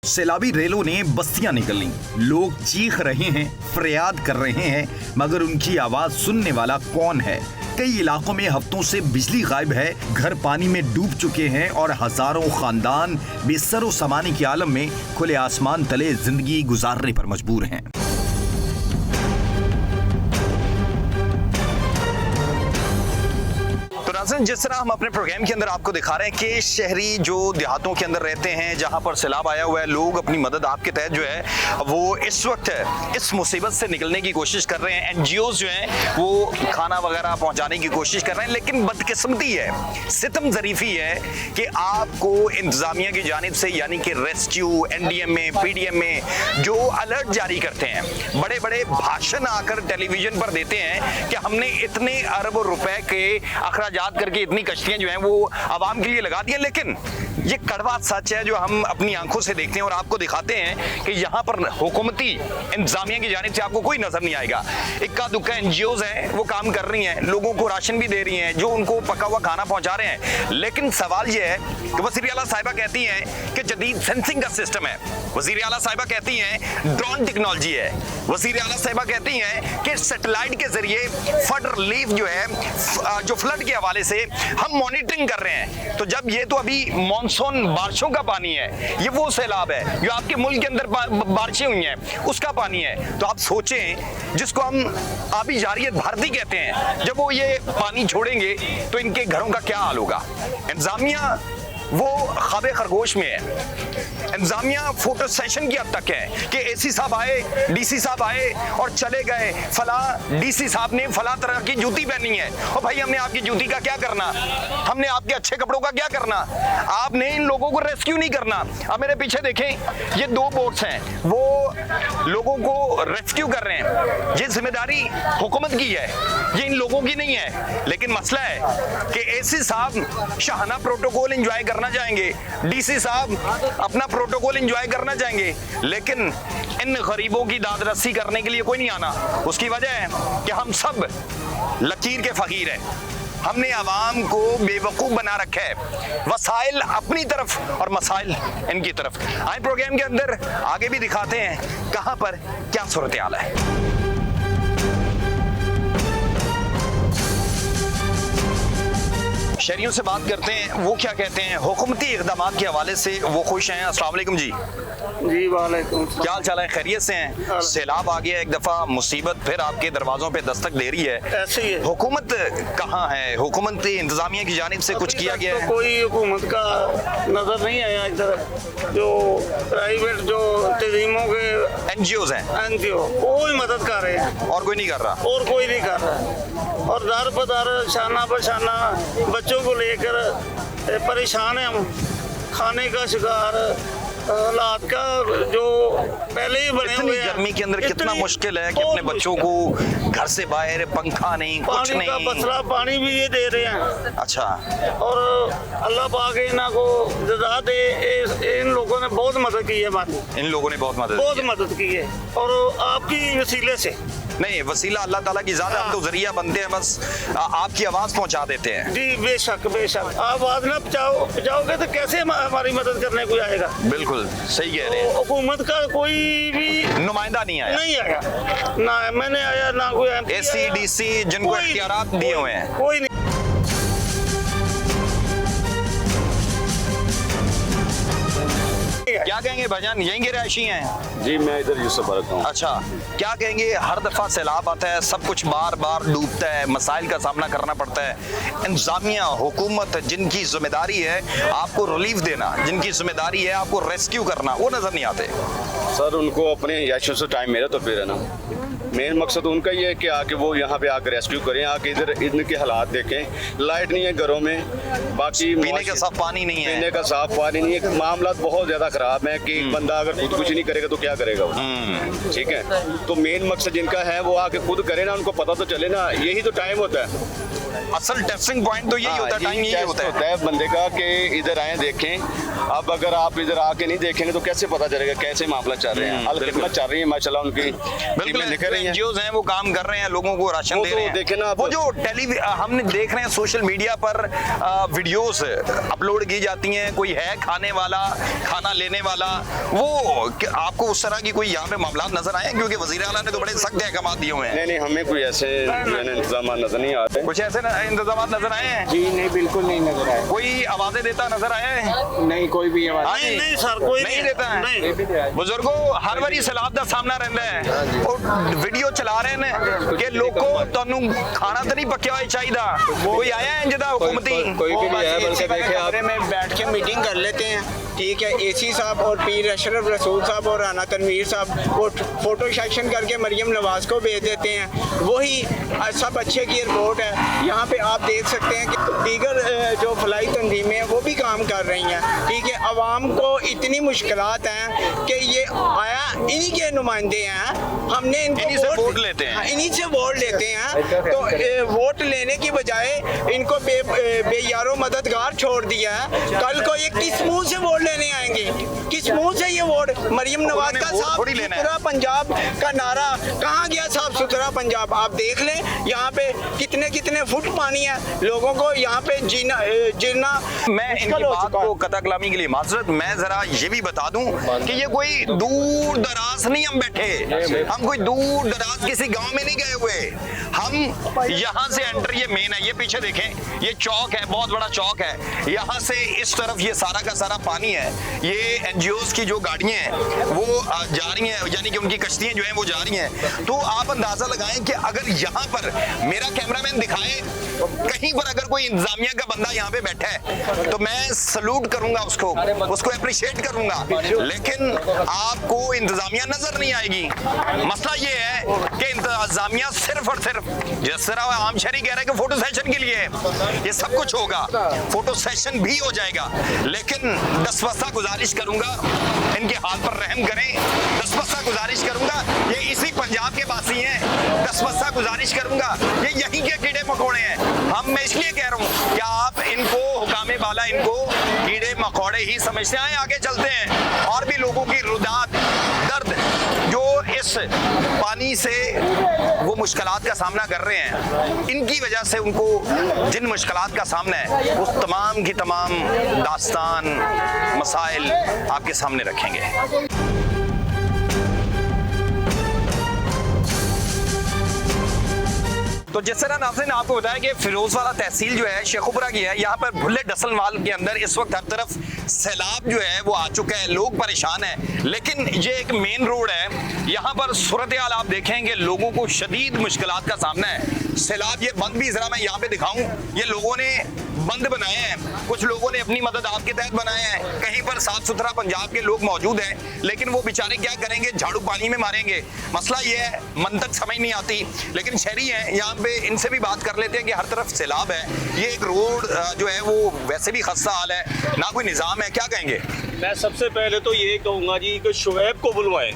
सैलाबी रेलों ने बस्तियां निकल ली, लोग चीख रहे हैं, फरियाद कर रहे हैं, मगर उनकी आवाज सुनने वाला कौन है। कई इलाकों में हफ्तों से बिजली गायब है, घर पानी में डूब चुके हैं और हजारों खानदान बेसरो समाने के आलम में खुले आसमान तले जिंदगी गुजारने पर मजबूर हैं। जिस तरह हम अपने प्रोग्राम के अंदर आपको दिखा रहे हैं कि शहरी जो देहातों के अंदर रहते हैं, जहां पर सैलाब आया हुआ है, लोग अपनी मदद आपके तहत जो है वो इस वक्त इस मुसीबत से निकलने की कोशिश कर रहे हैं। एनजीओज जो हैं वो खाना वगैरह पहुंचाने की कोशिश कर रहे हैं, लेकिन बदकिस्मती है, सितम ज़रीफ़ी है कि आपको इंतजामिया की जानिब से यानी कि रेस्क्यू, एनडीएम में, पीडीएम में जो अलर्ट जारी करते हैं, बड़े बड़े भाषण आकर टेलीविजन पर देते हैं कि हमने इतने अरब रुपए के अखराजात करके इतनी कश्तियां जो हैं वो आवाम के लिए लगा दी हैं, लेकिन ये कड़वा सच है जो हम अपनी आंखों से देखते हैं और आपको दिखाते हैं कि यहाँ पर हुकूमती इंतजामिया की जानिब से आपको कोई नजर नहीं आएगा। इक्का दुक्का एनजीओज हैं वो काम कर रही हैं, लोगों को राशन भी दे रही हैं, जो उनको पका हुआ खाना पहुंचा रहे हैं, लेकिन सवाल ये है कि वज़ीर आला साहिबा कहती हैं कि जदीद सेंसिंग का सिस्टम है, वज़ीर आला साहिबा कहती हैं ड्रोन टेक्नोलॉजी है, वज़ीर आला साहिबा कहती हैं कि सैटेलाइट के जरिए फ्लड रिलीफ जो है, जो फ्लड के हवाले से हम मॉनिटरिंग कर रहे हैं। तो जब ये तो अभी मानसून बारिशों का पानी है, ये वो सैलाब है जो आपके मुल्क के अंदर बारिशें हुई हैं उसका पानी है। तो आप सोचें, जिसको हम आबी जारियत भारती कहते हैं, जब वो ये पानी छोड़ेंगे तो इनके घरों का क्या हाल होगा। इंतजामिया वो ख्वाबे खरगोश में है, इंतजामिया फोटो सेशन की हद तक है कि एसी साहब आए, डीसी साहब आए और चले गए, फला डीसी साहब ने फला तरह की जूती पहनी है, और भाई हमने आपकी जूती का क्या करना, हमने आपके अच्छे कपड़ों का क्या करना, आपने इन लोगों को रेस्क्यू नहीं करना। अब मेरे पीछे देखें, ये 2 बोट्स हैं, वो लोगों को रेस्क्यू कर रहे हैं, ये जिम्मेदारी हुकूमत की है, ये इन लोगों की नहीं है। लेकिन मसला है कि एसी साहब शाहाना प्रोटोकॉल एंजॉय करना चाहेंगे, डीसी साहब अपना प्रोटोकॉल एंजॉय करना चाहेंगे, लेकिन इन गरीबों की दाद रस्सी करने के लिए कोई नहीं आना। उसकी वजह है कि हम सब लकीर के फकीर हैं, हमने आवाम को बेवकूफ़ बना रखा है, वसाइल अपनी तरफ और मसाइल इनकी तरफ। आए प्रोग्राम के अंदर आगे भी दिखाते हैं कहां पर क्या सूरत हाल है। शहरियों से बात करते हैं, वो क्या कहते हैं हुकूमती इक़दामात के हवाले से, वो खुश हैं। अस्सलाम वालेकुम जी। जी वालेकुम। क्या हाल चाल है, खैरियत से हैं? सैलाब आ गया, एक दफ़ा मुसीबत फिर आपके दरवाज़ों पे दस्तक दे रही है, ऐसे ही है। हुकूमत कहाँ है, हुकूमत इंतजामिया की जानिब से कुछ किया गया है? कोई हुकूमत का नजर नहीं आया इधर, जो प्राइवेट जो तंजीमों के एनजीओज हैं, एनजीओ कोई मदद कर रहे हैं और कोई नहीं कर रहा, और कोई नहीं कर रहा, और दर बदर शाना बशाना बच्चों को लेकर परेशान है हम, खाने का शिकार, हालात का जो पहले ही बने हुए हैं। गर्मी के अंदर कितना मुश्किल है कि अपने बच्चों को घर से बाहर, पंखा नहीं, कुछ नहीं, पानी का मसला, पानी भी ये दे रहे हैं। अच्छा, और अल्लाह पाक इन्हों को जज़ा दे, इन लोगों ने बहुत मदद की है हमारी, इन लोगों ने बहुत मदद की है, और आपकी वसीले से नहीं, वसीला अल्लाह ताला की ज़ात है, हम तो जरिया बनते हैं, बस आपकी आवाज़ पहुंचा देते हैं। जी बेशक बेशक, आवाज़ ना पहुंचाओगे तो कैसे हमारी मदद करने कोई आएगा। बिल्कुल सही कह रहे हैं। हुकूमत का कोई भी नुमाइंदा नहीं आया, ना मैंने आया, ना कोई एसी डीसी जिनको इख्तियारात दिए हुए हैं, कोई नहीं। क्या कहेंगे भाईजान, यहीं के रहायशी हैं? जी मैं इधर यूसुफ रहता हूँ। अच्छा, क्या कहेंगे, हर दफ़ा सैलाब आता है, सब कुछ बार बार डूबता है, मसाइल का सामना करना पड़ता है, इंतजामिया हुकूमत जिनकी जिम्मेदारी है आपको रिलीफ देना, जिनकी जिम्मेदारी है आपको रेस्क्यू करना, वो नज़र नहीं आते। सर उनको अपने याशों से टाइम मेरा तो फिर है ना, मेन मकसद उनका ये है कि आके वो यहाँ पे आकर रेस्क्यू करें, आके इधर इनके हालात देखें। लाइट नहीं है घरों में, बाकी पीने का साफ पानी नहीं है, पीने का साफ पानी नहीं है, मामला बहुत ज़्यादा ख़राब है कि बंदा अगर खुद कुछ नहीं करेगा तो क्या करेगा वो। ठीक है, तो मेन मकसद जिनका है वो आके खुद करे ना, उनको पता तो चले ना, यही तो टाइम होता है। असल टेस्टिंग पॉइंट तो यही होता है, टाइम यही होता है बंदे का कि इधर आए देखें, अब अगर आप इधर आके नहीं देखेंगे तो कैसे पता चलेगा कैसे मामला चल रहे हैं। अलखिदमत चल रही है माशाल्लाह, उनकी टीमें लिख रही हैं, एनजीओज हैं वो काम कर रहे हैं, लोगों को राशन वो दे तो रहे हैं। देखे ना आप। वो जो हमने देख रहे हैं सोशल मीडिया पर वीडियोस अपलोड की जाती हैं, कोई है खाने वाला, खाना लेने वाला, वो आपको उस तरह की कोई यहाँ पे मामला नजर आए? क्योंकि वजीर आला ने तो बड़े सख्त अहकाम दिए हुए हैं। नहीं नहीं, हमें कोई ऐसे इंतजाम नजर नहीं आते। कुछ ऐसे इंतजाम नजर आए हैं? जी नहीं, बिल्कुल नहीं नजर आया। कोई आवाजें देता नजर आया है? नहीं, कोई भी आवाज नहीं नहीं सर, कोई नहीं देता है। नहीं। बुजुर्गो हर वारी सैलाब का सामना रहता है और वीडियो चला रहे हैं कि लोगों ਤੁਹਾਨੂੰ खाना तो नहीं पक्या हुआ चाहिए। कोई आया है जिदा हुकूमती? कोई भी नहीं है, बल्कि देखे आप में बैठ के मीटिंग कर लेते हैं, ठीक है। एसी साहब और पीर अशरफ रसूल साहब और राना तनवीर साहब वो फोटो सेक्शन करके मरियम नवाज को भेज देते हैं, वही सब अच्छे की रिपोर्ट है। यहाँ पे आप देख सकते हैं कि दीगर जो फलाई तंजीमें हैं वो भी काम कर रही हैं, ठीक है। आवाम को इतनी मुश्किलात हैं कि ये आया इन्हीं के नुमाइंदे हैं, हमने इन्हीं से वोट लेते हैं। हाँ, इन्हीं से वोट लेते हैं, तो वोट लेने की बजाय इनको बेयारो मददगार छोड़ दिया है। कल को ये किस मुंह से वोट लेने आएंगे? किस मुंह से ये वोट? मरियम नवाज का साफ सुथरा पंजाब का नारा कहाँ गया? साफ सुथरा पंजाब आप देख लें, यहाँ पे कितने कितने फुट पानी है, लोगों को यहाँ पे जीना मैं इनकी बात को कतई कलामी के लिए माजरत, मैं जरा ये भी बता दूं कि ये कोई दूर दराज नहीं हम बैठे, हम कोई दूर दराज किसी गांव में नहीं गए हुए। हम यहाँ से एंटर, ये मेन है, ये पीछे देखें, ये चौक है, बहुत बड़ा चौक है। यहाँ से इस तरफ ये सारा का सारा पानी है। ये एनजीओज की जो गाड़ियां हैं वो जा रही हैं, यानी कि उनकी कश्तियां जो हैं वो जा रही हैं। तो आप अंदाजा लगाएं कि अगर यहाँ पर मेरा कैमरामैन दिखाए कहीं पर अगर कोई इंतजामिया का बंदा यहाँ पे बैठा है तो मैं सलूट करूंगा उसको अप्रिशिएट करूंगा, लेकिन आपको इंतजामिया नजर नहीं आएगी। मसला ये है कि इंतजामिया सिर्फ और सिर्फ, जिस तरह आम शहरी कह रहे हैं कि फोटो सेशन के लिए ये सब कुछ होगा, फोटो सेशन भी हो जाएगा, लेकिन दसवसा गुजारिश करूंगा इनके हाथ पर रहम करें। दसवसा गुजारिश करूंगा, ये इसी पंजाब के वासी हैं, दसवसा गुजारिश करूंगा, ये यहीं के कीड़े मकोड़े हैं। मैं इसलिए कह रहा हूं कि आप इनको हुकामे वाला इनको कीड़े मकोड़े ही समझते हैं। आगे चलते हैं और भी लोगों की रुदात दर्द जो इस पानी से वो मुश्किलात का सामना कर रहे हैं, इनकी वजह से उनको जिन मुश्किलात का सामना है उस तमाम की तमाम दास्तान मसाइल आपके सामने रखेंगे। तो जिस तरह नाज़रीन आपको बताया कि फिरोजवाला तहसील जो है शेखुपुरा की है, यहाँ पर भुल्ले डसलवाल के अंदर इस वक्त हर तरफ सैलाब जो है वो आ चुका है, लोग परेशान हैं। लेकिन ये एक मेन रोड है, यहाँ पर सूरत हाल आप देखेंगे लोगों को शदीद मुश्किलात का सामना है। सैलाब ये बंद भी जरा मैं यहाँ पे दिखाऊं, ये लोगों ने बंद बनाए हैं, कुछ लोगों ने अपनी मदद आपके तहत बनाए हैं, कहीं पर साफ सुथरा पंजाब के लोग मौजूद हैं, लेकिन वो बेचारे क्या करेंगे, झाड़ू पानी में मारेंगे। मसला ये है, मंतक समझ नहीं आती, लेकिन शहरी हैं यहाँ पे, इनसे भी बात कर लेते हैं कि हर तरफ सैलाब है, ये एक रोड जो है वो वैसे भी खस्ता हाल है, ना कोई निज़ाम है, क्या कहेंगे? मैं सबसे पहले तो ये कहूँगा जी कि शुएब को बुलवाएं,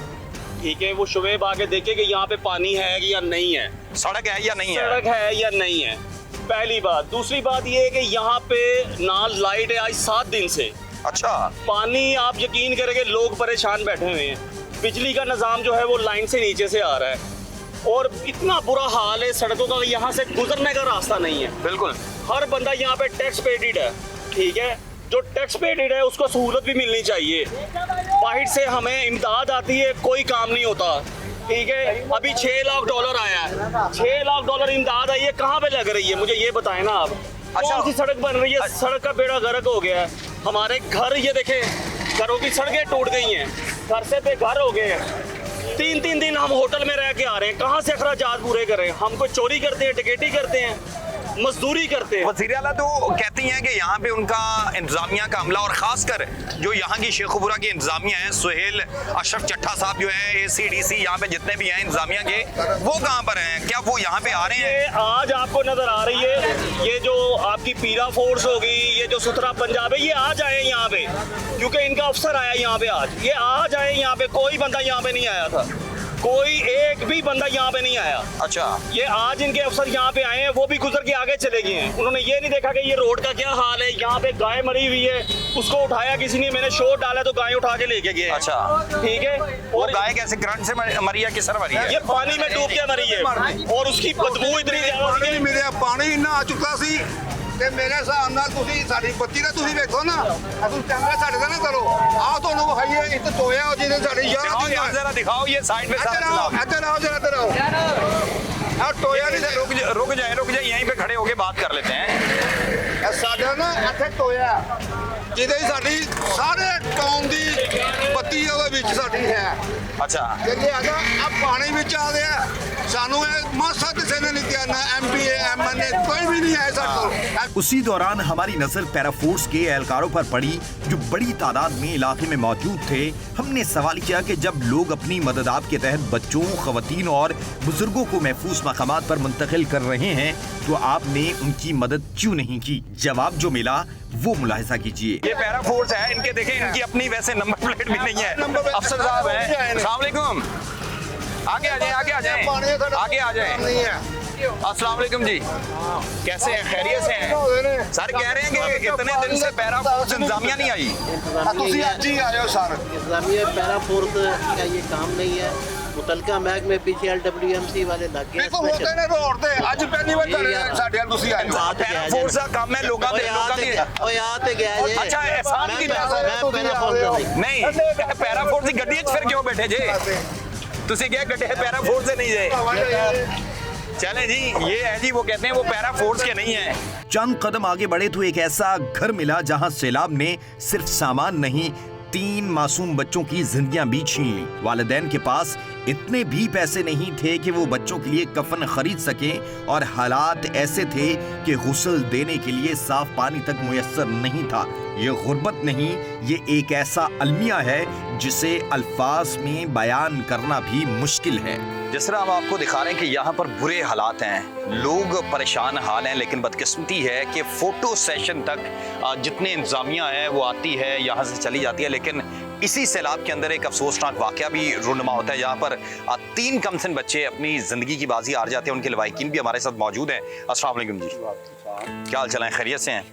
ठीक है, वो शुएब आके देखे कि यहाँ पे पानी है या नहीं है, सड़क है या नहीं है, सड़क है या नहीं है, पहली बात। दूसरी बात ये है कि यहाँ पे ना लाइट है आज 7 दिन से। अच्छा, पानी आप यकीन करेंगे लोग परेशान बैठे हुए हैं, बिजली का निज़ाम जो है वो लाइन से नीचे से आ रहा है और इतना बुरा हाल है सड़कों का, यहाँ से गुजरने का रास्ता नहीं है। बिल्कुल, हर बंदा यहाँ पे टैक्स पेडेड है, ठीक है, जो टैक्स पेडेड है उसको सहूलत भी मिलनी चाहिए। बाहर से हमें इमदाद आती है, कोई काम नहीं होता, ठीक है। अभी $6 लाख आया है, $6 लाख इमदाद आई है, कहाँ पे लग रही है मुझे ये बताएं ना आप। अच्छा, कौन सी सड़क बन रही है? सड़क का बेड़ा गर्क हो गया है। हमारे घर ये देखें, घरों की सड़कें टूट गई हैं, घर से बेघर हो गए हैं। 3-3 दिन हम होटल में रह के आ रहे हैं, कहाँ से अखराजात पूरे करें? हम कोई चोरी करते हैं, डकैती करते हैं, मजदूरी करते हैं। वज़ीर आला तो कहती हैं कि यहाँ पे उनका इंतजामिया का अमला और खासकर जो यहाँ की शेखुपुरा की इंतजामिया है, सुहेल अशरफ चट्टा साहब जो है, ACDC यहाँ पे जितने भी हैं इंतजामिया के, वो कहाँ पर हैं? क्या वो यहाँ पे आ रहे हैं? ये आज आपको नजर आ रही है, ये जो आपकी पीरा फोर्स होगी, ये जो सुथरा पंजाब है, ये आ जाए यहाँ पे, क्योंकि इनका अफसर आया यहाँ पे आज, ये आ जाए यहाँ पे, कोई बंदा यहाँ पे नहीं आया था। कोई एक भी बंदा यहाँ पे नहीं आया। अच्छा, ये आज इनके अफसर यहाँ पे आए हैं, वो भी गुजर के आगे चले गए हैं। उन्होंने ये नहीं देखा कि ये रोड का क्या हाल है। यहाँ पे गाय मरी हुई है, उसको उठाया किसी ने, मैंने शोर डाला तो गाय उठा के लेके गए। अच्छा, ठीक है। वो और गाय कैसे करंट से मरी है, किस तरह मरी है? ये पानी में डूब के मरी है और उसकी बदबू इतनी ज्यादा ਪਾਣੀ ਨਹੀਂ ਮਿਲਿਆ, ਪਾਣੀ ਇੰਨਾ ਆ ਚੁੱਕਾ ਸੀ ਤੇ ਮੇਰੇ ਹਿਸਾਬ ਨਾਲ ਤੁਸੀਂ ਸਾਡੀ ਬੱਤੀ ਦਾ ਤੁਸੀਂ ਵੇਖੋ ਨਾ, ਤੁਸੀਂ ਕੈਮਰਾ ਸਾਡੇ ਦਾ ਨਾ ਕਰੋ। ਆਹ ਤੁਹਾਨੂੰ ਵਿਖਾਈਏ ਇੱਥੇ ਟੋਇਆ ਜਿਹਨੇ ਸਾਡੀ ਯਾਰ दिखाओ ਦੀ यार, जरा दिखाओ ये साइड में सारा ਇੱਧਰ ਆਓ सैलाब। ਇੱਧਰ ਆਓ ਜਰਾ ਇੱਧਰ ਆਓ। ਆਹ ਟੋਇਆ ਨਹੀਂ रुक जाए, यहीं पे खड़े होके बात कर लेते हैं। ਇਹ ਸਾਡਾ ਨਾ ਇੱਥੇ ਟੋਇਆ ਜਿਹਦੇ ਹੀ ਸਾਡੀ ਸਾਰੇ ਕੌਮ ਦੀ ਬੱਤੀ ਉਹਦੇ ਵਿੱਚ ਸਾਡੀ ਹੈ। अच्छा, ਜਿਹੜੀ ਹੈਗਾ ਆ ਪਾਣੀ ਵਿੱਚ ਆ ਗਿਆ, ਸਾਨੂੰ ਇਹ ਮਾਸਾ ਕਿਸੇ ਨੇ ਨਹੀਂ ਕਿਹਾ, ਨਾ एमपी एमएनए कोई भी नहीं आया ਸਾਡੇ ਕੋਲ। उसी दौरान हमारी नजर पैराफोर्स के एहलकारों पर पड़ी जो बड़ी तादाद में इलाके में मौजूद थे। हमने सवाल किया कि जब लोग अपनी मदद आप के तहत बच्चों, खवातीन और बुजुर्गों को महफूज मकामात पर मुंतकिल कर रहे हैं तो आपने उनकी मदद क्यों नहीं की? जवाब जो मिला वो मुलाहिजा कीजिए। ये पैरा फोर्स है, इनके देखें, इनकी अपनी वैसे नंबर प्लेट भी नहीं है। अफसर साहब हैं, अस्सलाम वालेकुम, आगे आ जाए, आगे आ जाए, आगे आ जाए। नहीं है अस्सलाम वालेकुम जी, कैसे हैं? खैरियत से हैं? सर कह रहे हैं कि इतने दिन से पैरा फोर्स इंतजामिया नहीं आई। ਤੁਸੀਂ ਅੱਜ ਹੀ ਆਇਓ ਸਰ। इस्लामिया पैरा फोर्स का ये काम नहीं है। मुतलका महकमे पीछे LWMC वाले लग गए ਦੇਖੋ ਹੁੰਦੇ ਨੇ ਰੋਡ ਤੇ, ਅੱਜ ਪਹਿਲੀ ਵਾਰ ਸਾਡੇ ਨਾਲ ਤੁਸੀਂ ਆਏ ਹੋ। पैरा फोर्स का काम है लोगों के यहाँ पे गया है अच्छा, एहसान की मैं पैरा फोर्स नहीं, पैरा फोर्स की गड्डी च फिर क्यों बैठे जे? तुसी क्या गड्ढे पैरा फोर्स से नहीं जे? चले जी, ये है जी, वो कहते हैं वो पैरा फोर्स के नहीं है। चंद कदम आगे बढ़े तो एक ऐसा घर मिला जहां सैलाब ने सिर्फ सामान नहीं, 3 मासूम बच्चों की जिंदगियां भी छीन ली। वालिदैन के पास इतने भी पैसे नहीं थे कि वो बच्चों के लिए कफन खरीद सकें और हालात ऐसे थे कि गुस्ल देने के लिए साफ पानी तक मुयस्सर नहीं था। ये गुर्बत नहीं, ये एक ऐसा अलमिया है जिसे अल्फाज में बयान करना भी मुश्किल है। जिस तरह हम आपको दिखा रहे हैं कि यहाँ पर बुरे हालात हैं, लोग परेशान हाल हैं, लेकिन बदकिस्मती है कि फ़ोटो सेशन तक जितने इंतज़ामिया हैं वो आती है, यहाँ से चली जाती है। लेकिन इसी सैलाब के अंदर एक अफसोसनाक वाक़या भी रूनुमा होता है, जहाँ पर 3 कमसिन बच्चे अपनी ज़िंदगी की बाजी हार जाते हैं। उनके लवाहिकीन भी हमारे साथ मौजूद हैं। अस्सलाम वालेकुम जी, क्या हाल चाल है? खैरियत से हैं?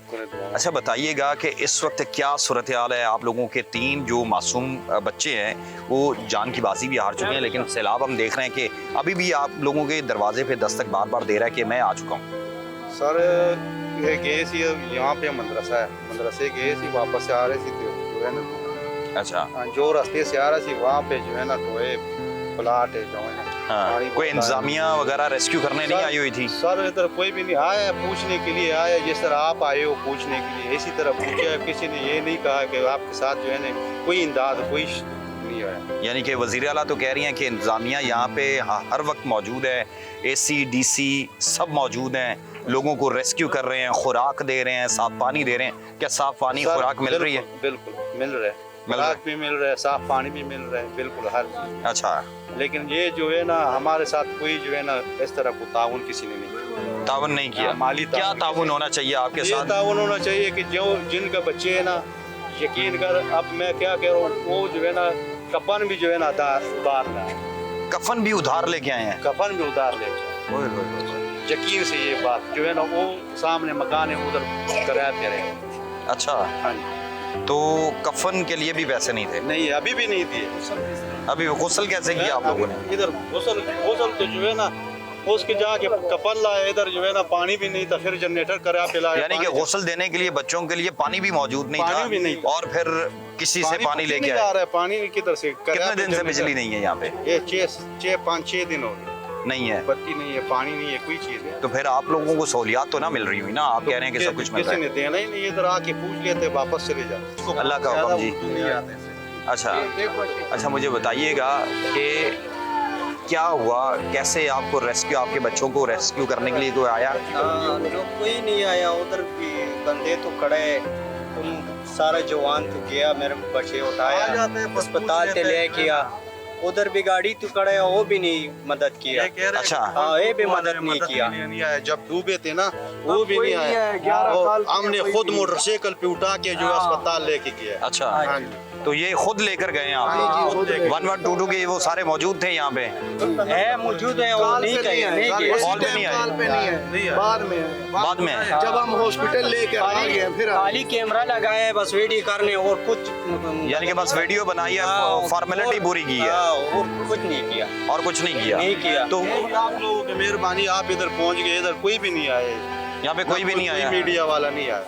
अच्छा, बताइएगा कि इस वक्त क्या सूरत हाल है? आप लोगों के 3 जो मासूम बच्चे हैं वो जान की बाजी भी हार चुके हैं, लेकिन सैलाब हम देख रहे हैं कि अभी भी आप लोगों के दरवाजे पे दस्तक बार बार दे रहा है कि मैं आ चुका हूँ। सर ये गए सी यहाँ पे मदरसा है, मदरसे गए सी, वापस से आ रहे थे जो है ना, अच्छा, जो रास्ते से आ रहा सी वहाँ पे जो है ना टोए प्लाट है जो है ना। हाँ, कोई इंतजामिया वगैरह रेस्क्यू करने नहीं आई हुई थी? सर इधर कोई भी नहीं आया पूछने के लिए, आया जिस तरह आप आए हो पूछने के लिए, इसी तरह पूछा है। किसी ने ये नहीं कहा कि आपके साथ जो है ना कोई इमदाद कोई नहीं आया। यानी कि वज़ीर आला तो कह रही हैं कि इंतजामिया यहाँ पे हर वक्त मौजूद है, AC DC सब मौजूद हैं, लोगों को रेस्क्यू कर रहे हैं, खुराक दे रहे हैं, साफ पानी दे रहे हैं। क्या साफ पानी खुराक मिल रही है? बिल्कुल मिल रहा है, खुराक भी मिल रहा है, साफ पानी भी मिल रहा है, बिल्कुल हर चीज। अच्छा, लेकिन ये जो है ना हमारे साथ कोई जो है ना इस तरह को ताउन किसी ने नहीं किया। ताउन नहीं किया? माली क्या ताउन होना चाहिए आपके ये साथ? ताउन होना चाहिए कि जो जिनका बच्चे है ना, यकीन कर अब मैं क्या कह रहा हूँ, वो जो है ना कफन भी जो है ना उधार लाए, कफन भी उधार लेके आए हैं? कफन भी उधार लेके, यकीन से ये बात जो है ना, वो सामने मकान है उधर किराए पे रहे। अच्छा, हाँ जी, तो कफन के लिए भी पैसे नहीं थे? नहीं अभी भी नहीं दिए। अभी गुस्ल कैसे किया आप लोगों ने? इधर गुस्ल तो जो है ना उसके जाके कपल लाए, इधर जो है ना पानी भी नहीं था, फिर जनरेटर करा पिलाया। यानी कि गुस्ल देने के लिए बच्चों के लिए पानी भी मौजूद नहीं था? पानी भी नहीं था। और फिर किसी से पानी लेके आ आए? रहा है पानी किधर से? कितने दिन से बिजली नहीं है यहाँ पे? ये 5-6 दिन हो गए नहीं है बत्ती, नहीं है पानी, नहीं है कोई चीज है। तो फिर आप लोगों को सहूलियात तो ना मिल रही हुई ना? आप कह रहे हैं कि सब कुछ मिल रहा किसी ने देना ही नहीं, इधर आके पूछ लेते वापस चले जाओ। अल्लाह का हुक्म जी। नहीं आते। अच्छा, अच्छा, मुझे बताइएगा कि क्या हुआ, कैसे आपको रेस्क्यू, आपके बच्चों को रेस्क्यू करने के लिए कोई आया? कोई नहीं आया। उधर भी बंदे तो खड़े, तुम सारा जवान तो गया, मेरे बच्चे उठाया अस्पताल से ले किया, उधर भी गाड़ी तो खड़ा है, वो भी नहीं मदद किया। अच्छा, हाँ, ये भी मदद नहीं किया। नहीं आया, जब डूबे थे ना वो भी नहीं आया। हमने खुद मोटरसाइकिल पे उठा के जो अस्पताल लेके गया। अच्छा, हाँ जी। तो ये खुद लेकर गए हैं आप? 1122 के वो सारे मौजूद थे यहाँ पे? है मौजूद है, वो नहीं चाहिए, कॉल पे नहीं आए? बाद में आए। जब हम हॉस्पिटल लेकर आ गए फिर खाली कैमरा लगाया है बस वीडियो करने, और कुछ यानी कि बस वीडियो बनाई है, फॉर्मेलिटी पूरी की है और कुछ नहीं किया, और कुछ नहीं किया। तो आप लोगों की मेहरबानी, आप इधर पहुंच गए, इधर कोई भी नहीं आए, यहाँ पे कोई भी नहीं आया? मीडिया वाला नहीं आया।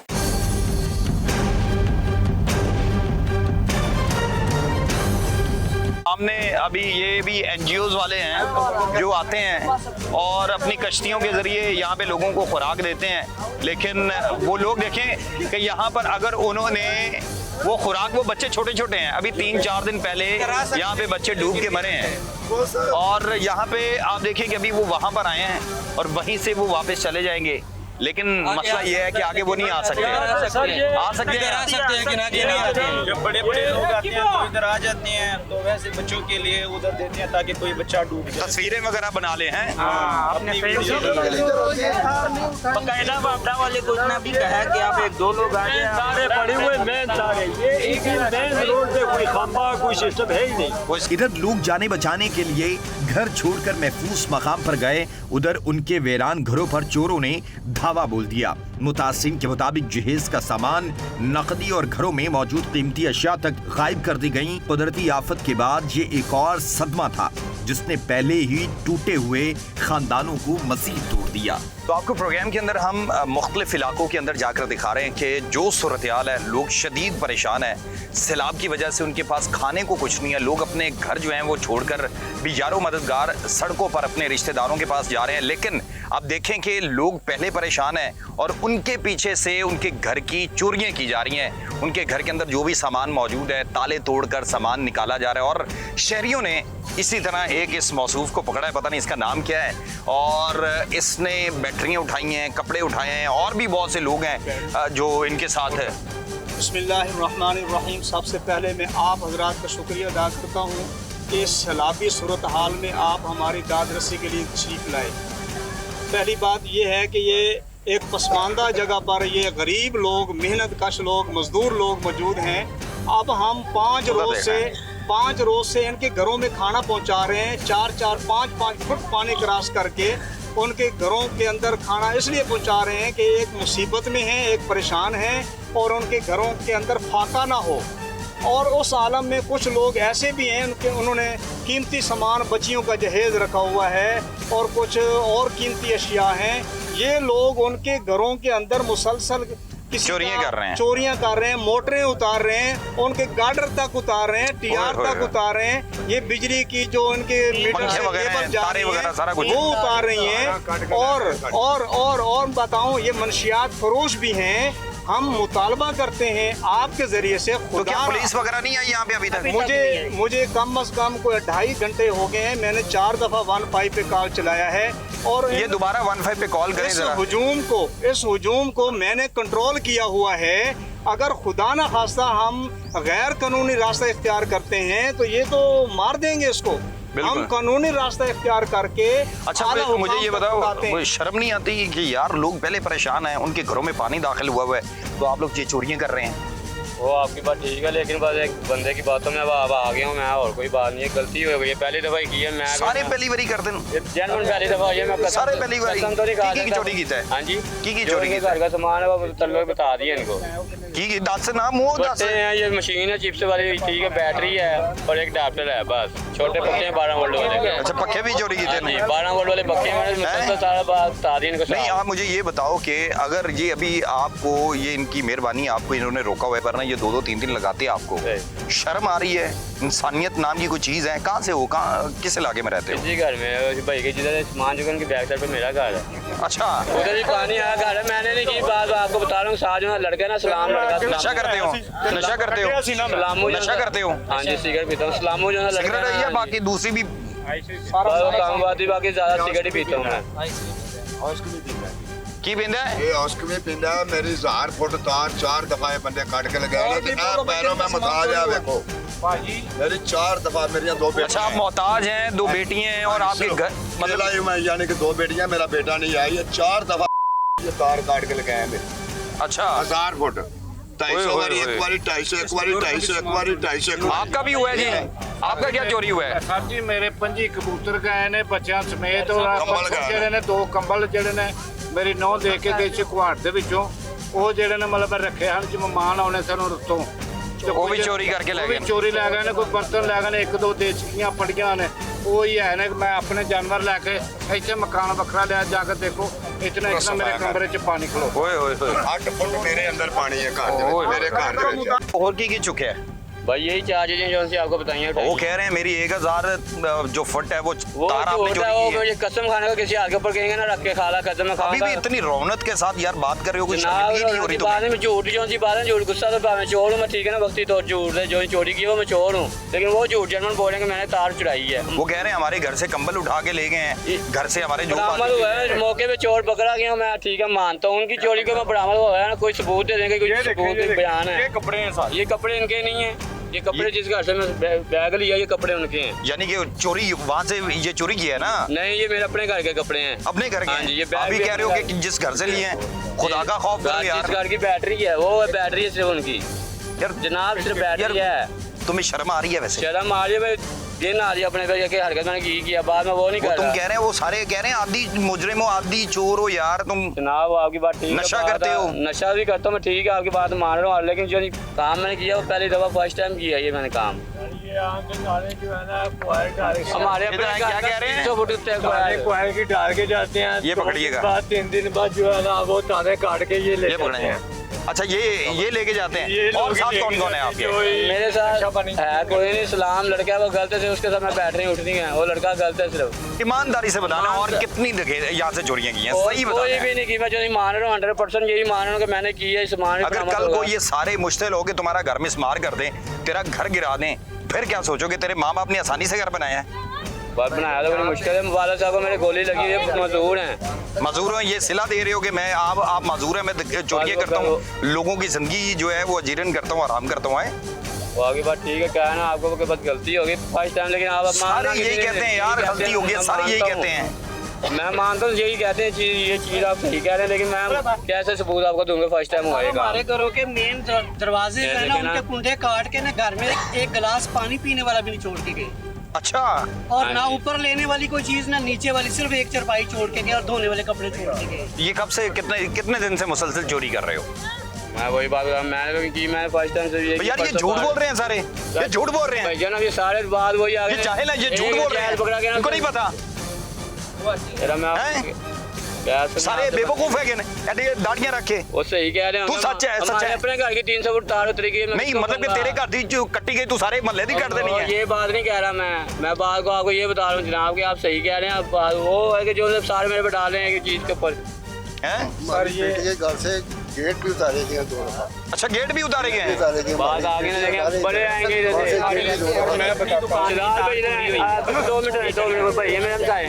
हमने अभी ये भी एनजीओज वाले हैं जो आते हैं और अपनी कश्तियों के जरिए यहाँ पे लोगों को खुराक देते हैं, लेकिन वो लोग देखें कि यहाँ पर अगर उन्होंने वो खुराक, वो बच्चे छोटे छोटे हैं, अभी 3-4 दिन पहले यहाँ पे बच्चे डूब के मरे हैं, और यहाँ पे आप देखिए कि अभी वो वहाँ पर आए हैं और वहीं से वो वापस चले जाएंगे, लेकिन मसला ये है कि आगे वो नहीं आ सकते। आ सकते हैं। जब बड़े बड़े लोग आते हैं तो इधर आ जाते हैं, तो वैसे बच्चों के लिए उधर देते हैं ताकि कोई बच्चा डूब जाए। तस्वीरें वगैरह बना ले हैं। बकायदा बापड़ा वाले को इतना भी कहा कि आप 1-2 लोग आ जाए, सारे पड़े हुए मेन तारे, ये एक मेन रोड पे कोई खंबा कोई सिस्टम है ही नहीं। इधर लोग जाने बचाने के लिए घर छोड़कर महफूज मकाम पर गए, उधर उनके वीरान घरों पर चोरों ने धावा बोल दिया। मुतासिन के मुताबिक जहेज का सामान, नकदी और घरों में मौजूद कीमती अशिया तक गायब कर दी गयी। कुदरती आफत के बाद ये एक और सदमा था जिसने पहले ही टूटे हुए खानदानों को मजीद तोड़ दिया। तो आपको प्रोग्राम के अंदर हम मुख्तलिफ इलाकों के अंदर जाकर दिखा रहे हैं कि जो सूरत-ए-हाल है, लोग शदीद परेशान है। सैलाब की वजह से उनके पास खाने को कुछ नहीं है, लोग अपने घर जो हैं वो छोड़कर बेयारो मददगार सड़कों पर अपने रिश्तेदारों के पास जा रहे हैं। लेकिन अब देखें कि लोग पहले परेशान हैं और उनके पीछे से उनके घर की चोरियां की जा रही हैं। उनके घर के अंदर जो भी सामान मौजूद है, ताले तोड़कर सामान निकाला जा रहा है। और शहरियों ने इसी तरह एक इस मौसूफ को पकड़ा है, पता नहीं इसका नाम क्या है, और इसने बैटरियां उठाई हैं, कपड़े उठाए हैं, और भी बहुत से लोग हैं जो इनके साथ है। बिस्मिल्लाहिर्रहमानिर्रहीम। सबसे पहले मैं आप हजरात का शुक्रिया अदा करता हूँ कि इस सैलाबी सूरत हाल में आप हमारी दादरसी के लिए तशरीफ लाए। पहली बात यह है कि ये एक पसमानदा जगह पर ये गरीब लोग, मेहनत कश लोग, मजदूर लोग मौजूद हैं। अब हम 5 रोज़ से इनके घरों में खाना पहुंचा रहे हैं। 4-4, 5-5 फुट पानी क्रॉस करके उनके घरों के अंदर खाना इसलिए पहुंचा रहे हैं कि एक मुसीबत में हैं, एक परेशान हैं और उनके घरों के अंदर फाका ना हो। और उस आलम में कुछ लोग ऐसे भी हैं उन्होंने कीमती सामान, बच्चियों का जहेज रखा हुआ है और कुछ और कीमती अशिया हैं। ये लोग उनके घरों के अंदर मुसलसल चोरियां कर रहे हैं, मोटरें उतार रहे हैं, उनके गार्डर तक उतार रहे हैं, टीआर तक उतार रहे हैं। ये बिजली की जो उनके मीटर से केबल जा रही है वो उतार रही हैं। और बताऊं, ये मनशियात फरोश भी हैं। हम मुतालबा करते हैं आपके जरिए से, तो क्या पुलिस वगैरह नहीं आई यहाँ पे अभी तक? मुझे कम अज कम कोई 2.5 घंटे हो गए हैं। मैंने 4 दफा 15 पे कॉल चलाया है और ये दोबारा 15 पे कॉल करें। इस हुजूम को मैंने कंट्रोल किया हुआ है। अगर खुदा न खास्ता हम गैर कानूनी रास्ता इख्तियार करते हैं तो ये तो मार देंगे इसको। हम कानूनी रास्ता इख्तियार करके। अच्छा, मुझे ये बताओ, शर्म नहीं आती कि यार लोग पहले परेशान हैं, उनके घरों में पानी दाखिल हुआ है, तो आप लोग ये चोरियां कर रहे हैं? वो आपकी बात ठीक है, लेकिन बस एक बंदे की बातों में अब आ गया हूँ मैं, और कोई बात नहीं है। गलती हो गई है, पहली दफा की है। मैं सारे पहली बारी करते हैं, जेन्युइन पहली दफा ये मैं सारे पहली बारी कसम तो नहीं खा की चोरी की है। हां जी, की चोरी की घर का सामान है वो तलवे बता दिए इनको। की दस नाम वो दस हैं। ये मशीन है चिप्स वाली, ठीक है, बैटरी है और एक अडाप्टर है, बस। छोटे पक्के हैं 12 वोल्ट वाले। अच्छा, पक्के भी चोरी की थे? 12 वोल्ट वाले पक्के मैंने सारा बात बता दी इनको। नहीं, आप मुझे ये बताओ कि अगर ये अभी आपको, ये इनकी मेहरबानी, आपको इन्होंने रोका हुआ है, पर ना ये 2-2, 3-3 लगाते हैं, आपको शर्म आ रही है? इंसानियत नाम की कोई चीज है? कहाँ से हो, कहाँ किस इलाके में रहते हो? जी, घर में भाई के जिधर सामान जो उनकी बैक साइड पे मेरा घर है। अच्छा, उधर ही पानी आया घर है। मैंने नहीं की बात, आपको बता रहा हूँ। साथ जो लड़का ना, सलाम लड़का। नशा करते हो? नशा करते हो? सलामू नशा करते हो? हाँ जी, सिगरेट पीता हूँ। सलामू जो है सिगरेट है या बाकी दूसरी भी काम बात, बाकी ज्यादा सिगरेट ही पीता हूँ मैं। की पींदा है? ये औस्क में पींदा है। मेरी 1000 फुट तार 4 दफा ये बंदे काट के लगाए ना, तो पैरों में मसाज है। देखो मेरी 4 दफा, मेरी 2 बेटियां। अच्छा, आप मोहताज हैं, 2 बेटियां हैं और आपके घर मतलब मैं, यानी कि 2 बेटियां, मेरा बेटा नहीं आई है। 4 दफा ये तार काट के लगाए मेरे। अच्छा, 1000 फुट 250 वाली एक बारी 250 एक बारी 250 एक बारी 250। आपका भी हुआ है जी? आपका क्या चोरी हुआ है? सर जी मेरे 5 कबूतर गए ने बच्चों समेत और कंबल गए ਜਿਹੜੇ ਨੇ 2 ਕੰਬਲ ਜਿਹੜੇ ਨੇ ਮੇਰੀ ਨੌ ਦੇ ਕੇ ਗਈ ਸੀ ਕੁਹਾੜ ਦੇ ਵਿੱਚੋਂ ਉਹ ਜਿਹੜੇ ਨੇ ਮਤਲਬ ਰੱਖੇ ਹਨ ਜਿਵੇਂ ਮਹਿਮਾਨ ਆਉਣੇ ਸਨ ਰੁੱਤੋਂ ਉਹ ਵੀ ਚੋਰੀ ਕਰਕੇ ਲੈ ਉਹ ਵੀ ਗਏ? ਚੋਰੀ ਲੈ ਗਏ ਨੇ ਕੋਈ ਬਰਤਨ ਲੈ ਗਏ ਨੇ 1-2 ਦੇਚਕੀਆਂ ਪੜੀਆਂ ਨੇ ਉਹ ਹੀ ਹੈ ਨੇ ਮੈਂ ਆਪਣੇ ਜਾਨਵਰ ਲੈ ਕੇ ਇੱਥੇ ਮਕਾਨ ਵੱਖਰਾ ਲਿਆ ਜਾ ਕੇ ਦੇਖੋ ਇਤਨਾ ਮੇਰੇ ਕਮਰੇ 'ਚ ਪਾਣੀ ਖਲੋ ਓਏ ਹੋਏ ਹੋਏ 8 ਫੁੱਟ ਮੇਰੇ ਅੰਦਰ ਪਾਣੀ ਹੈ ਘਰ ਦੇ ਵਿੱਚ ਮੇਰੇ ਘਰ ਦੇ ਵਿੱਚ। और की चुके हैं? भाई यही चार्ज हैं जो उनसे आपको बताइए। वो कह रहे हैं मेरी 1000 जो फुट है वो तार आपने होता है, चोरी की वो है। ये कसम खाने का किसी हाथ के ऊपर कहेंगे ना रख के खाला कसम में अभी भी खाऊंगा। इतनी रौनक के साथ यार बात कर रहे हो, कुछ जनाब शर्मिंदगी नहीं हो रही बाद तुम्हें? में झूठ जो सी बात है झूठ गुस्सा तो मैं चोर हूँ मैं ठीक है ना वक्ती तौर झूठ है जो चोरी की वो मैं चोर हूँ लेकिन वो झूठ जनमन बोलेंगे मैंने तार चुराई है। वो कह रहे हैं हमारे घर से कंबल उठा के ले गए हैं, घर से हमारे जो बरामद हुआ है मौके पे चोर पकड़ा गया मैं ठीक है मानता हूँ उनकी चोरी को मैं बरामद हुआ है ना कोई सबूत दे देंगे कोई सबूत बयान है। ये कपड़े हैं सारे। ये कपड़े इनके नहीं है ये कपड़े जिस घर से मैं बैग लिया ये कपड़े उनके हैं। यानी कि चोरी वहाँ से ये चोरी किया है ना? नहीं ये मेरे अपने घर के कपड़े हैं। अपने घर के? हाँ जी, ये बैग अभी भी कह रहे हो अपने कि जिस घर से लिए हैं खुदा का खौफ करो जिस यार। घर की बैटरी है वो बैटरी है सिर्फ उनकी यार जनाब सिर्फ बैटरी है। तुम्हें शर्म आ रही है वैसे? शर्म आ रही है दिन आ रही है अपने पे कि हरकत मैंने की किया बाद में वो नहीं कर तुम रहा। कह रहे हैं वो सारे कह रहे हैं आदि मुजरिम हो आदि चोर हो यार तुम। जनाब आपकी बात ठीक है नशा बात करते है, हो? नशा भी करता हूँ मैं ठीक है आपकी बात मान रहा हूँ लेकिन जो काम मैंने किया वो पहली दफा फर्स्ट टाइम किया ये मैंने काम। हमारे अपने क्या कह रहे हैं? 300 फुट क्वार की डाल के जाते हैं ये पकड़िएगा। बाद 3 दिन बाद जो है ना वो ताने काट के ये ले ये पकड़े हैं? अच्छा ये लेके जाते ये हैं। और लोग साथ लेके कौन कौन है आपके? मेरे साथ है कोई नहीं सलाम लड़का है वो गलत है उसके साथ मैं बैठ रही उठनी है वो लड़का गलत है सिर्फ। ईमानदारी से बताना और कितनी यहाँ से चोरियां की हैं सही कोई बताना। भी नहीं की मैं जो नहीं मान रहा हूँ 100% यही मान रहा हूँ कि मैंने की है सामान अगर कल को ये सारे मुश्तिल हो के तुम्हारा घर में स्मार कर दें तेरा घर गिरा दें फिर क्या सोचोगे? तेरे माँ बाप ने आसानी से घर बनाया है? बात बनाया तो बड़ी मुश्किल है वाला साहब को मेरे गोली लगी है मजदूर हैं। मजदूर हैं ये सिला दे रहे हो कि मैं आप मजदूर हैं मैं चोरियां करता हूँ लोगों की जिंदगी जो है वो अजीरन करता हूँ आराम करता हूँ। वो आगे बात ठीक है क्या है ना आपको कि बस गलती होगी फर्स्ट टाइम लेकिन आप सारे यही कहते हैं यार गलती होगी सारे यही कहते हैं। मैं मानता हूँ यही कहते हैं ये चीज आप सही कह रहे हैं लेकिन मैं कैसे सबूत आपको दूंगा फर्स्ट टाइम हुआ हमारे घरों के मेन दरवाजे जो है ना उनके कुंडे काट के ना घर में एक गिलास पानी पीने वाला भी नहीं छोड़ के गए। अच्छा और ना ऊपर लेने वाली कोई चीज ना नीचे वाली सिर्फ एक चारपाई छोड़ के गए और धोने वाले कपड़े छोड़ के गए। ये कब से कितने दिन से मुसलसल चोरी कर रहे हो? मैं वही बात मैंने तो की मैंने फर्स्ट टाइम से यार ये झूठ बोल रहे हैं सारे ये झूठ बोल रहे हैं भैया ना ये सारे बात वही आ ये चाहे ना ये झूठ बोल रहे हैं पकड़ा के इनको नहीं पता सारे बेवकूफ है क्या दाढ़ियां रखे वो सही कह रहे हैं तू सच है सच है अपने घर की 300 फुट तार उतरी गई नहीं मतलब कि तेरे घर की जो कट्टी गई तू सारे महल्ले दी कर देनी है। ये बात नहीं कह रहा मैं बात को आपको ये बता रहा हूँ जनाब कि आप सही कह रहे हैं आप बात वो है कि जो सारे मेरे पे डाल रहे हैं चीज के ऊपर सर ये घर से गेट भी उतारे गए 2 दफा। अच्छा गेट भी उतारे गए हैं? बात आगे ना देखें बड़े आएंगे जैसे मैं बताता हूं 2 मिनट भैया मैं हमसाए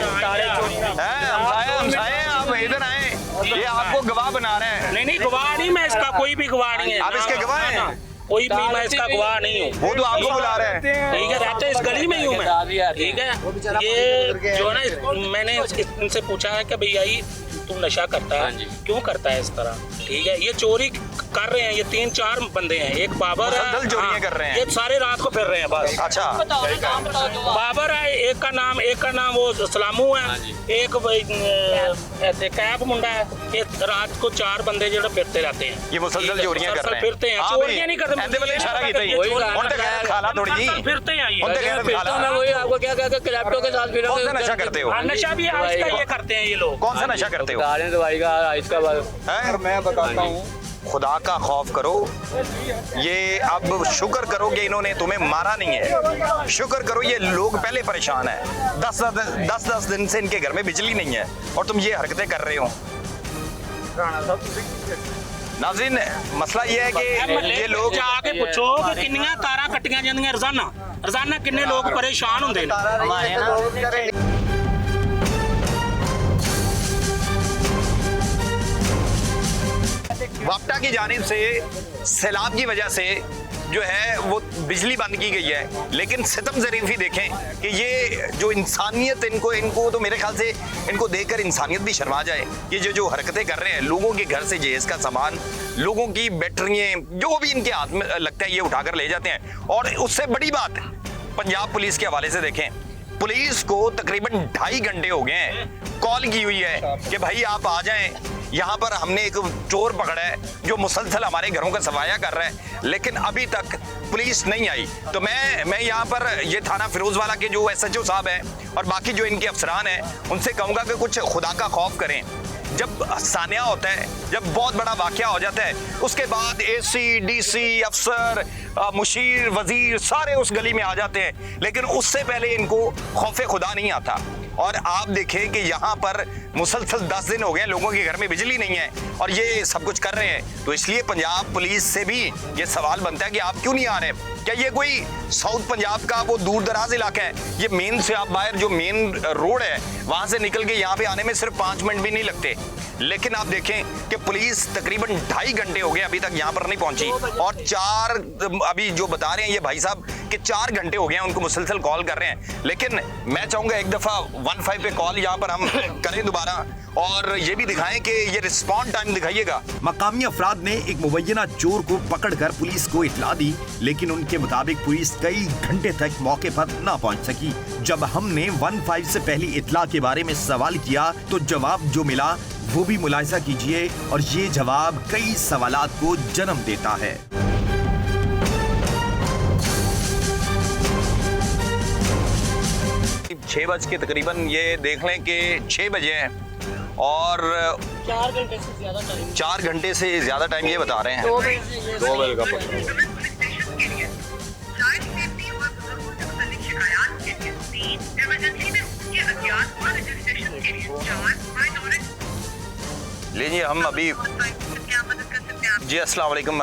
आप इधर आए ये आपको गवाह बना रहे हैं। नहीं गवाह नहीं मैं इसका कोई भी गवाह नहीं है। आप इसके गवाह हैं? कोई भी मैं इसका गवाह नहीं हूँ। वो तो आपको बुला रहे हैं। ठीक है रहते इस गली में ही हूँ मैं ठीक है। ये जो है ना मैंने इनसे पूछा है कि भैया तुम नशा करता है क्यों करता है इस तरह ठीक है। ये चोरी कर रहे हैं ये 3-4 बंदे हैं एक बाबर है चोरियां कर रहे हैं ये सारे रात को फिर रहे हैं बस। अच्छा बाबर है एक का नाम वो सलामू है एक कैब मुंडा है ये रात को 4 बंदे जो फिरते रहते हैं ये मुसलसल चोरियां कर रहे हैं फिरते हैं चोरियां नहीं करते ऐसे वाले इशारा कीते ही ਹੁਣ ਤੇ ਗੈਰ खाला थोड़ी जी फिरते हैं ਹੁਣ ਤੇ गैर खाला मैं वही आपको क्या कहते हैं क्रैप्टो के साथ फिर कौन सा नशा करते हो? नशा भी आज का ये करते हैं ये लोग। कौन सा नशा करते हो? दवाई का इसका है मैं बताता हूँ खुदा का खौफ करो ये अब शुक्र करो कि इन्होंने तुम्हें मारा नहीं है शुक्र करो ये लोग पहले परेशान है 10 दिन से इनके घर में बिजली नहीं है और तुम ये हरकतें कर रहे हो। नाज़रीन मसला ये है कि ये लोग जाके पूछो कि किन्नियां तारा कट्टियां जांदियां रोजाना किन्ने लोग परेशान होंदे ने। वापटा की जानिब से सैलाब की वजह से जो है वो बिजली बंद की गई है, लेकिन सितम ज़रीफ़ी देखें कि ये जो इंसानियत इनको तो मेरे ख्याल से इनको देखकर इंसानियत भी शर्मा जाए। ये जो हरकतें कर रहे हैं, लोगों के घर से जहेज़ का सामान, लोगों की बैटरियाँ, जो भी इनके हाथ में लगता है ये उठाकर ले जाते हैं। और उससे बड़ी बात पंजाब पुलिस के हवाले से देखें, पुलिस को तकरीबन 2.5 घंटे हो गए हैं कॉल की हुई है कि भाई आप आ जाएं, यहाँ पर हमने एक चोर पकड़ा है जो मुसलसल हमारे घरों का सफाया कर रहा है, लेकिन अभी तक पुलिस नहीं आई। तो मैं यहाँ पर ये थाना फिरोजवाला के जो SHO साहब हैं और बाकी जो इनके अफसरान हैं उनसे कहूँगा कि कुछ खुदा का खौफ करें। जब सानिया होता है, जब बहुत बड़ा वाकया हो जाता है, उसके बाद AC, DC, अफसर, मुशीर, वजीर सारे उस गली में आ जाते हैं, लेकिन उससे पहले इनको खौफे खुदा नहीं आता। और आप देखें कि यहाँ पर मुसलसल 10 दिन हो गए लोगों के घर में बिजली नहीं है और ये सब कुछ कर रहे हैं। तो इसलिए पंजाब पुलिस से भी ये सवाल बनता है कि आप क्यों नहीं आ रहे? क्या ये कोई साउथ पंजाब का वो दूर दराज इलाका है? ये मेन से आप बाहर जो मेन रोड है वहाँ से निकल के यहाँ पे आने में सिर्फ 5 मिनट भी नहीं लगते, लेकिन आप देखें कि पुलिस तकरीबन 2.5 घंटे हो गए अभी तक यहाँ पर नहीं पहुंची। और 4 अभी जो बता रहे हैं ये भाई साहब कि 4 घंटे हो गए हैं उनको मुसलसल कॉल कर रहे हैं। लेकिन मैं चाहूँगा एक दफ़ा 15 पे कॉल यहाँ पर हम करें दोबारा और ये भी दिखाएं कि ये रिस्पॉन्ड टाइम दिखाइएगा। मकामी अफराद ने एक मुबैना चोर को पकड़कर पुलिस को इत्तला दी, लेकिन उनके मुताबिक पुलिस कई घंटे तक मौके पर ना पहुंच सकी। जब हमने 15 से पहली इत्तला के बारे में सवाल किया तो जवाब जो मिला वो भी मुलाहिजा कीजिए, और ये जवाब कई सवालात को जन्म देता है। 6 बज के तकरीबन ये देख लें कि 6 बजे हैं और 4 घंटे से ज़्यादा टाइम, 4 घंटे से ज़्यादा टाइम ये बता रहे हैं। 2 बजे का लीजिए हम अभी जी अस्सलाम वालेकुम,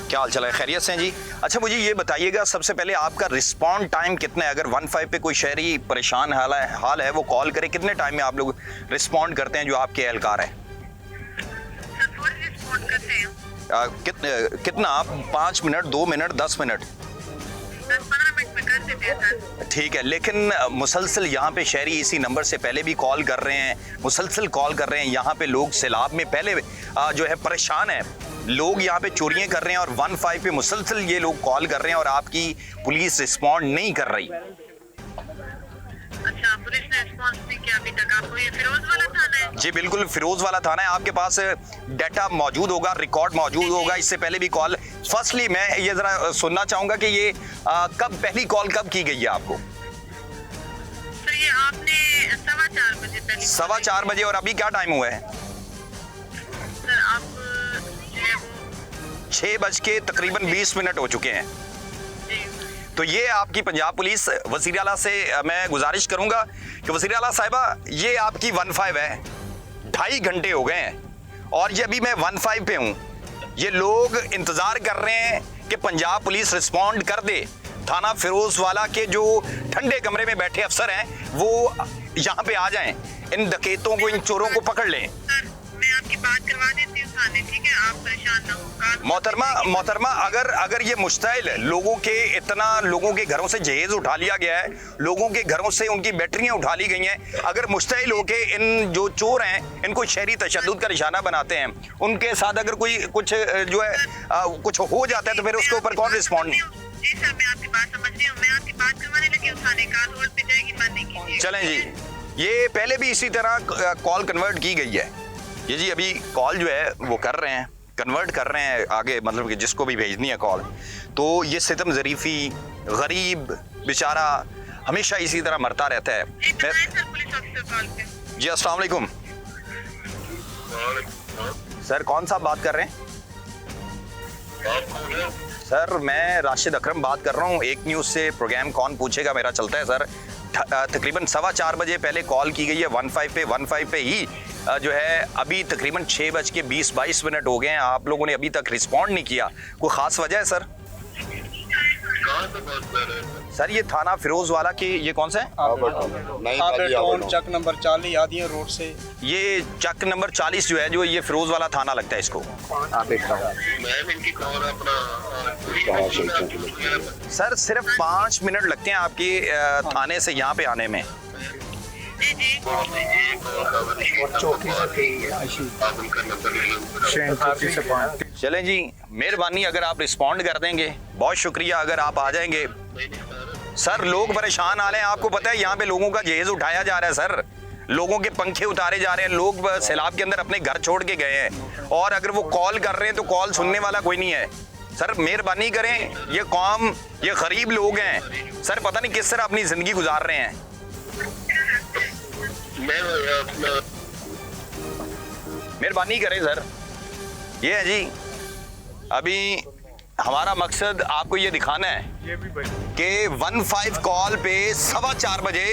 क्या हाल चाल है? खैरियत से हैं जी? अच्छा मुझे ये बताइएगा सबसे पहले आपका रिस्पॉन्ड टाइम कितना है? अगर 15 पे कोई शहरी परेशान हाल है वो कॉल करे, कितने टाइम में आप लोग रिस्पॉन्ड करते हैं जो आपके एहलकार है? कितना 5 मिनट, 2 मिनट, 10 मिनट? 10-15 मिनट में कर देते हैं सर। ठीक है, लेकिन मुसलसल यहाँ पे शहरी इसी नंबर से पहले भी कॉल कर रहे हैं, मुसलसल कॉल कर रहे हैं। यहाँ पे लोग सैलाब में पहले जो है परेशान है, लोग यहाँ पे चोरियां कर रहे हैं और 15 पे मुसलसल ये लोग कॉल कर रहे हैं और आपकी पुलिस रिस्पॉन्ड नहीं कर रही। अच्छा, पुलिस ने रिस्पॉन्स नहीं किया अभी तक? आपको ये फिरोजवाला थाना है? जी बिल्कुल फिरोजवाला थाना है। आपके पास डाटा मौजूद होगा, रिकॉर्ड मौजूद होगा, इससे पहले भी कॉल। फर्स्टली मैं ये जरा सुनना चाहूंगा कि ये कब पहली कॉल कब की गई है आपको? सर ये आपने 4:15 बजे पहले। 4:15 बजे, और अभी क्या टाइम हुआ है? सर आप 6 बज के तकरीबन 20 मिनट हो चुके हैं। तो ये आपकी पंजाब पुलिस वज़ीर आला से मैं गुजारिश करूंगा कि वज़ीर आला साहिबा ये आपकी 15 है, 2.5 घंटे हो गए हैं और ये अभी मैं 15 पे हूँ। ये लोग इंतज़ार कर रहे हैं कि पंजाब पुलिस रिस्पॉन्ड कर दे। थाना फिरोजवाला के जो ठंडे कमरे में बैठे अफसर हैं वो यहाँ पे आ जाएं, इन डकैतों को, इन चोरों को पकड़ लें। मैं आपकी बात करवा देती हूँ थाने, ठीक है? आप परेशान ना हो। मोहतरमा अगर ये मुश्ताइल लोगों के घरों से जहेज उठा लिया गया है, लोगों के घरों से उनकी बैटरियां उठा ली गई हैं, अगर मुश्ताइल होके इन जो चोर हैं इनको शहरी तशद्दुद का निशाना बनाते हैं, उनके साथ अगर कोई कुछ जो है कुछ हो जाता है तो फिर उसके ऊपर कौन रिस्पॉन्ड? जी सर, मैं आपकी बात समझ रही हूँ, मैं आपकी बात करवाने लगी हूँ थाने का, रोड पे जाएगी, बंद नहीं कीजिए। चलें जी, ये पहले भी इसी तरह कॉल कन्वर्ट की गई है। ये जी अभी कॉल जो है वो कर रहे हैं, कन्वर्ट कर रहे हैं आगे, मतलब कि जिसको भी भेजनी है कॉल। तो ये सितम ज़रीफ़ी गरीब बेचारा हमेशा इसी तरह मरता रहता है। जी अस्सलाम वालेकुम सर, कौन सा बात कर रहे हैं? सर मैं राशिद अकरम बात कर रहा हूँ, एक न्यूज़ से। प्रोग्राम कौन पूछेगा मेरा चलता है सर। तकरीबन 4:15 बजे पहले कॉल की गई है 15 पे ही जो है अभी तकरीबन 6 बज के 20-22 मिनट हो गए हैं, आप लोगों ने अभी तक रिस्पॉन्ड नहीं किया। कोई ख़ास वजह है सर? सर ये थाना फिरोज वाला की ये कौन सा है? आबेटोन चक नंबर 40 आदिया रोड से। ये चक नंबर 40 जो है, जो ये फिरोज वाला थाना लगता है इसको। सर सिर्फ 5 मिनट लगते हैं आपके थाने से यहाँ पे आने में। चलें जी, मेहरबानी अगर आप रिस्पॉन्ड कर देंगे, बहुत शुक्रिया अगर आप आ जाएंगे। सर लोग परेशान आ रहे हैं, आपको पता है यहाँ पे लोगों का जहेज उठाया जा रहा है सर, लोगों के पंखे उतारे जा रहे हैं, लोग सैलाब के अंदर अपने घर छोड़ के गए हैं और अगर वो कॉल कर रहे हैं तो कॉल सुनने वाला कोई नहीं है। सर मेहरबानी करें, ये कौम, ये गरीब लोग हैं सर, पता नहीं किस तरह अपनी जिंदगी गुजार रहे हैं। मेहरबानी करें सर। ये है जी, अभी हमारा मकसद आपको ये दिखाना है कि 15 कॉल पे 4:15 बजे,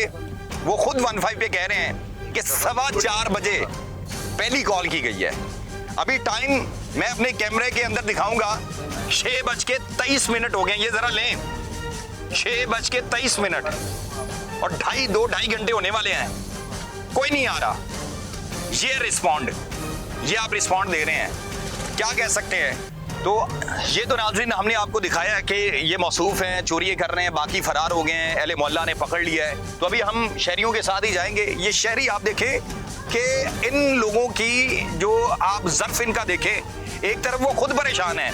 वो खुद 15 पे कह रहे हैं कि 4:15 बजे पहली कॉल की गई है। अभी टाइम मैं अपने कैमरे के अंदर दिखाऊंगा, 6:23 हो गए, ये जरा लें, 6:23 और 2.5 घंटे होने वाले हैं, कोई नहीं आ रहा। ये रिस्पॉन्ड, ये आप रिस्पॉन्ड दे रहे हैं, क्या कह सकते हैं? तो ये तो नाज़रीन हमने आपको दिखाया है कि ये मौसूफ हैं, चोरी कर रहे हैं, बाकी फरार हो गए हैं, अहले मोहल्ला ने पकड़ लिया है। तो अभी हम शहरियों के साथ ही जाएंगे। ये शहरी आप देखें कि इन लोगों की जो आप ज़र्फ इनका देखें, एक तरफ वो खुद परेशान है,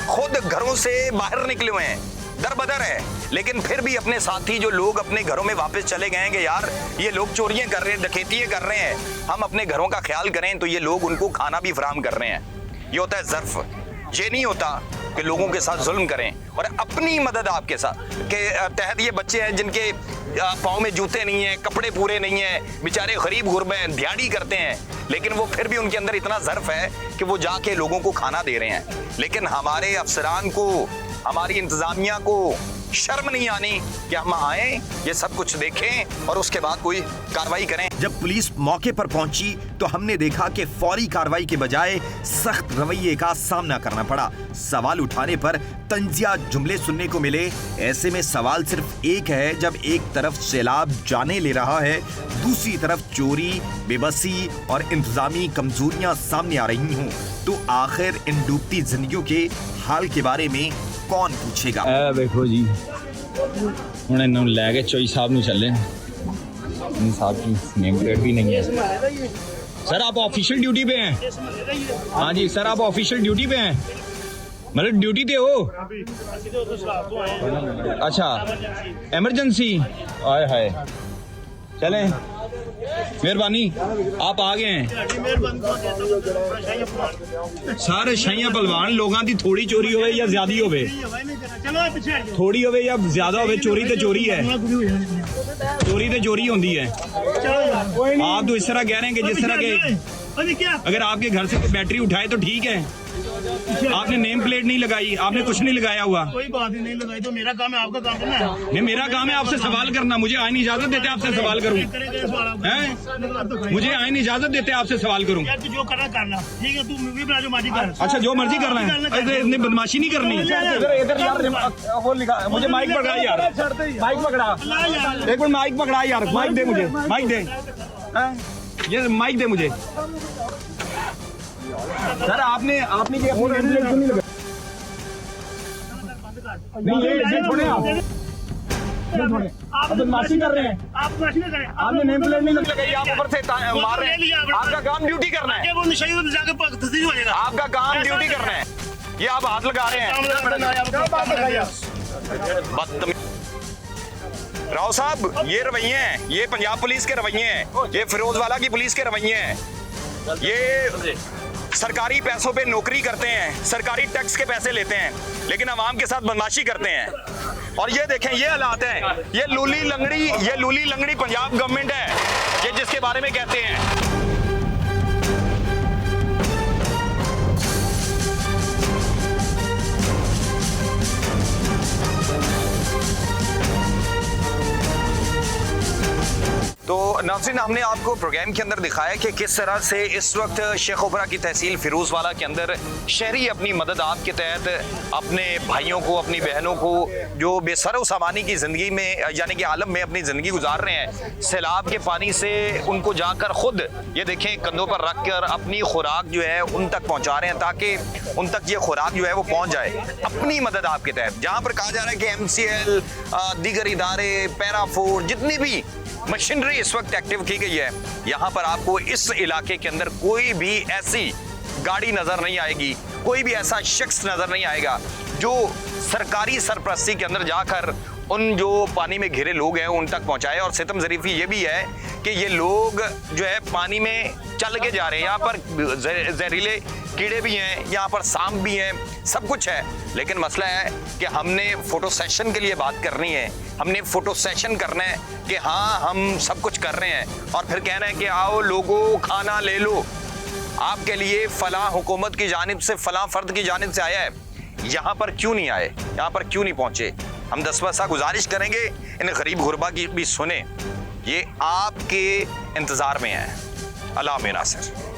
खुद घरों से बाहर निकले हुए हैं, दर बदर है, लेकिन फिर भी अपने साथी जो लोग अपने घरों में वापस चले गए हैं कि यार ये लोग चोरियां कर रहे हैं, डकैतियां कर रहे हैं, हम अपने घरों का ख्याल करें, तो ये लोग उनको खाना भी फराहम कर रहे हैं। ये होता है ज़र्फ। ये नहीं होता कि लोगों के साथ जुल्म करें और अपनी मदद आपके साथ के तहत। ये बच्चे हैं जिनके पाँव में जूते नहीं हैं, कपड़े पूरे नहीं हैं, बेचारे गरीब गुरबे हैं, दिहाड़ी करते हैं, लेकिन वो फिर भी उनके अंदर इतना ज़र्फ है कि वो जाके लोगों को खाना दे रहे हैं। लेकिन हमारे अफसरान को, हमारी इंतज़ामिया को शर्म नहीं आनी कि हम आए, ये सब कुछ देखें और उसके बाद कोई कार्रवाई करें। जब पुलिस मौके पर पहुंची तो हमने देखा कि फौरी कार्रवाई के बजाय सख्त रवैये का सामना करना पड़ा। सवाल उठाने पर तंजिया जुमले सुनने को मिले। ऐसे में सवाल सिर्फ एक है, जब एक तरफ सैलाब जाने ले रहा है, दूसरी तरफ चोरी, बेबसी और इंतजामी कमजोरियां सामने आ रही हों, तो आखिर इन डूबती जिंदगियों के हाल के बारे में कौन पूछेगा? देखो जी, हुण इन्हों लैके चोई साहब नूं चले, साहब की नेम प्लेट भी नहीं है। सर आप ऑफिशियल ड्यूटी पे हैं? हाँ जी सर, आप ऑफिशियल ड्यूटी पे हैं, मतलब ड्यूटी पे हो? अच्छा, इमरजेंसी, आए हाय, चलें, मेहरबानी आप आ गए हैं। सारे शाइयां पलवान लोगों की थोड़ी चोरी होवे या ज्यादा होवे, थोड़ी होवे या ज्यादा होवे, चोरी तो चोरी है, चोरी तो चोरी होती है। आप तो इस तरह कह रहे हैं कि जिस तरह के अगर आपके घर से बैटरी उठाए तो ठीक है, आपने नेम प्लेट नहीं लगाई, आपने कुछ नहीं लगाया हुआ। कोई बात नहीं लगाई तो मेरा काम है, आपका काम है ना? नहीं, मेरा काम है आपसे सवाल करना, मुझे आईन इजाजत देते आपसे सवाल करूं? मुझे आईन इजाजत देते आपसे सवाल करूं? जो करना करना, ठीक है, तू भी बना जो मर्जी कर। अच्छा, जो मर्जी करना है, इतनी बदमाशी नहीं करनी। इधर यार वो लिखा, मुझे माइक पकड़ा यार, माइक पकड़ा, एक मिनट माइक पकड़ा यार, माइक दे मुझे, माइक दे, ये माइक दे मुझे। सर आपने ये अपनी नेम प्लेट क्यों नहीं लगाई? नहीं, ये छोड़े आप बदमाशी कर रहे हैं, आप बदमाशी नहीं करें, आपने नेम प्लेट नहीं लगाई, आप ऊपर से मार रहे हैं। आपका काम ड्यूटी करना है, वो निशान जाकर तस्दीक हो जाएगा। आपका काम ड्यूटी करना है, ये आप हाथ लगा रहे हैं। राव साहब, ये रवैये हैं, ये पंजाब पुलिस के रवैये हैं, ये फिरोजवाला की पुलिस के रवैये हैं। ये सरकारी पैसों पे नौकरी करते हैं, सरकारी टैक्स के पैसे लेते हैं, लेकिन आवाम के साथ बदमाशी करते हैं। और ये देखें, ये हालात हैं, ये लूली लंगड़ी पंजाब गवर्नमेंट है, ये जिसके बारे में कहते हैं। तो नाज़रीन, हमने आपको प्रोग्राम के अंदर दिखाया कि किस तरह से इस वक्त शेख ओबरा की तहसील फिरोजवाला के अंदर शहरी अपनी मदद आप के तहत अपने भाइयों को, अपनी बहनों को जो बेसरो सामानी की ज़िंदगी में यानी कि आलम में अपनी ज़िंदगी गुजार रहे हैं, सैलाब के पानी से उनको जाकर खुद ये देखें कंधों पर रख कर अपनी खुराक जो है उन तक पहुँचा रहे हैं ताकि उन तक ये खुराक जो है वो पहुँच जाए अपनी मदद आपके तहत। जहाँ पर कहा जा रहा है कि MCL, दीगर इदारे, पैराफोर, जितनी भी मशीनरी इस वक्त एक्टिव की गई है, यहाँ पर आपको इस इलाके के अंदर कोई भी ऐसी गाड़ी नजर नहीं आएगी, कोई भी ऐसा शख्स नजर नहीं आएगा जो सरकारी सरपरस्ती के अंदर जाकर उन जो पानी में घिरे लोग हैं उन तक पहुंचाए। और सितम ज़रीफ़ी ये भी है कि ये लोग जो है पानी में चल के जा रहे हैं, यहाँ पर जहरीले कीड़े भी हैं, यहाँ पर सांप भी हैं, सब कुछ है, लेकिन मसला है कि हमने फ़ोटो सेशन के लिए बात करनी है, हमने फ़ोटो सेशन करना है कि हाँ हम सब कुछ कर रहे हैं और फिर कहना है कि आओ लोगों खाना ले लो, आपके लिए फ़लाँ हुकूमत की जानिब से, फ़लाँ फ़र्द की जानिब से आया है, यहाँ पर क्यों नहीं आए, यहाँ पर क्यों नहीं पहुँचे। हम 10 पैसा गुजारिश करेंगे इन गरीब गुरबा की भी सुने, ये आपके इंतज़ार में है। अल्लाह में नासिर।